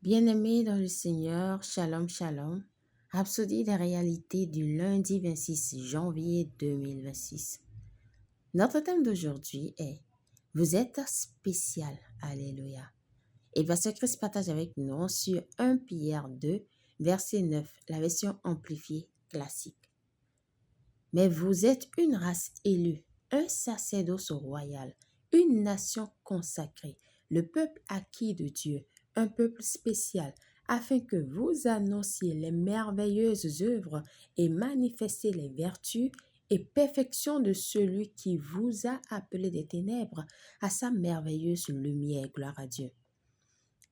Bien-aimés dans le Seigneur, shalom, shalom. Rhapsodie des réalités du lundi 26 janvier 2026. Notre thème d'aujourd'hui est « Vous êtes spécial ». Alléluia. Et Pasteur Chris partage avec nous sur 1 Pierre 2, verset 9, la version amplifiée classique. « Mais vous êtes une race élue, un sacerdoce royal, une nation consacrée, le peuple acquis de Dieu, un peuple spécial, afin que vous annonciez les merveilleuses œuvres et manifestez les vertus et perfections de celui qui vous a appelé des ténèbres à sa merveilleuse lumière. Gloire à Dieu.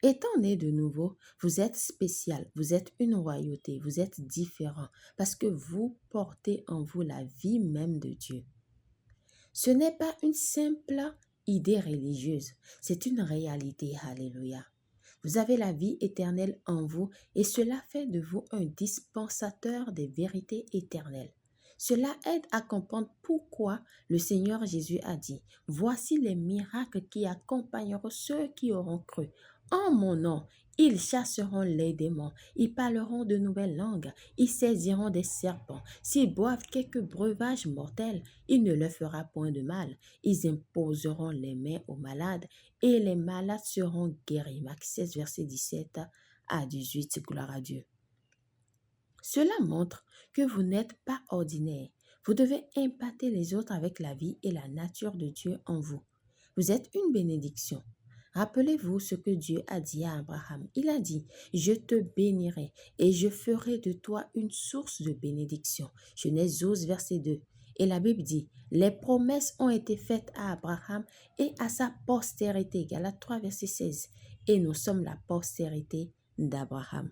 Étant né de nouveau, vous êtes spécial, vous êtes une royauté, vous êtes différent parce que vous portez en vous la vie même de Dieu. Ce n'est pas une simple idée religieuse, c'est une réalité. Alléluia. Vous avez la vie éternelle en vous et cela fait de vous un dispensateur des vérités éternelles. Cela aide à comprendre pourquoi le Seigneur Jésus a dit « Voici les miracles qui accompagneront ceux qui auront cru. En mon nom, ils chasseront les démons, ils parleront de nouvelles langues, ils saisiront des serpents. S'ils boivent quelques breuvages mortels, il ne leur fera point de mal. Ils imposeront les mains aux malades et les malades seront guéris. » Marc 16, verset 17 à 18, gloire à Dieu. Cela montre que vous n'êtes pas ordinaire. Vous devez impacter les autres avec la vie et la nature de Dieu en vous. Vous êtes une bénédiction. Rappelez-vous ce que Dieu a dit à Abraham. Il a dit, « Je te bénirai et je ferai de toi une source de bénédiction. » Genèse 12, verset 2. Et la Bible dit, « Les promesses ont été faites à Abraham et à sa postérité. » Galates 3, verset 16. Et nous sommes la postérité d'Abraham.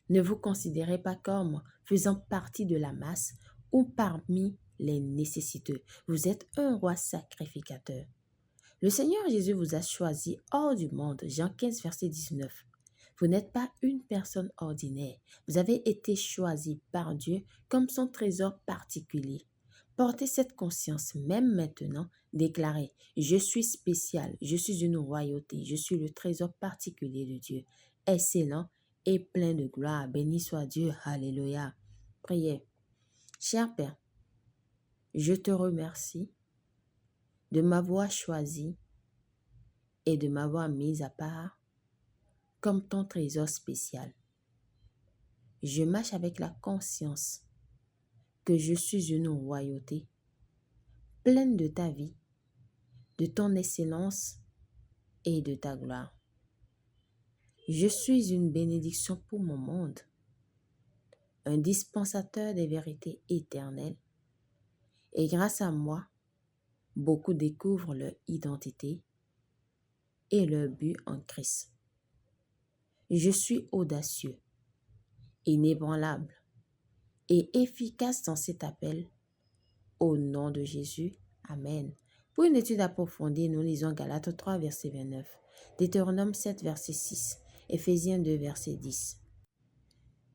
Ne vous considérez pas comme faisant partie de la masse ou parmi les nécessiteux. Vous êtes un roi sacrificateur. Le Seigneur Jésus vous a choisi hors du monde. Jean 15, verset 19. Vous n'êtes pas une personne ordinaire. Vous avez été choisi par Dieu comme son trésor particulier. Portez cette conscience même maintenant, déclarez « Je suis spécial, je suis une royauté, je suis le trésor particulier de Dieu. Excellent et plein de gloire. Béni soit Dieu. Alléluia. » Priez. Cher Père, je te remercie de m'avoir choisi et de m'avoir mis à part comme ton trésor spécial. Je marche avec la conscience que je suis une royauté pleine de ta vie, de ton excellence et de ta gloire. Je suis une bénédiction pour mon monde, un dispensateur des vérités éternelles, et grâce à moi, beaucoup découvrent leur identité et leur but en Christ. Je suis audacieux, inébranlable et efficace dans cet appel. Au nom de Jésus, Amen. Pour une étude approfondie, nous lisons Galates 3, verset 29, Deutéronome 7, verset 6, Éphésiens 2, verset 10.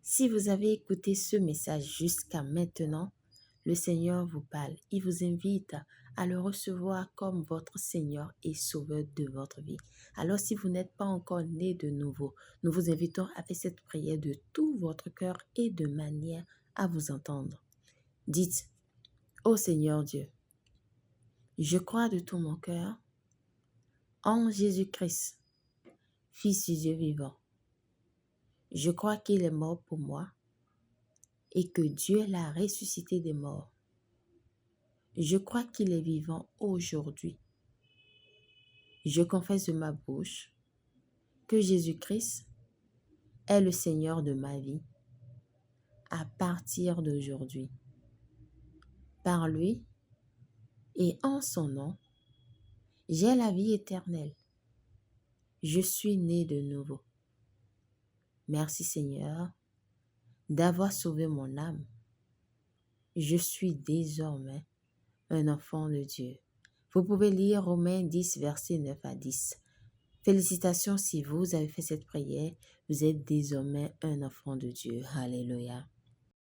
Si vous avez écouté ce message jusqu'à maintenant, le Seigneur vous parle. Il vous invite à le recevoir comme votre Seigneur et Sauveur de votre vie. Alors, si vous n'êtes pas encore né de nouveau, nous vous invitons à faire cette prière de tout votre cœur et de manière à vous entendre. Dites, « Ô Seigneur Dieu, je crois de tout mon cœur en Jésus-Christ, Fils du Dieu vivant. Je crois qu'il est mort pour moi et que Dieu l'a ressuscité des morts. Je crois qu'il est vivant aujourd'hui. Je confesse de ma bouche que Jésus-Christ est le Seigneur de ma vie à partir d'aujourd'hui. Par lui et en son nom, j'ai la vie éternelle. Je suis né de nouveau. Merci Seigneur d'avoir sauvé mon âme. Je suis désormais un enfant de Dieu. » Vous pouvez lire Romains 10, versets 9 à 10. Félicitations si vous avez fait cette prière. Vous êtes désormais un enfant de Dieu. Alléluia.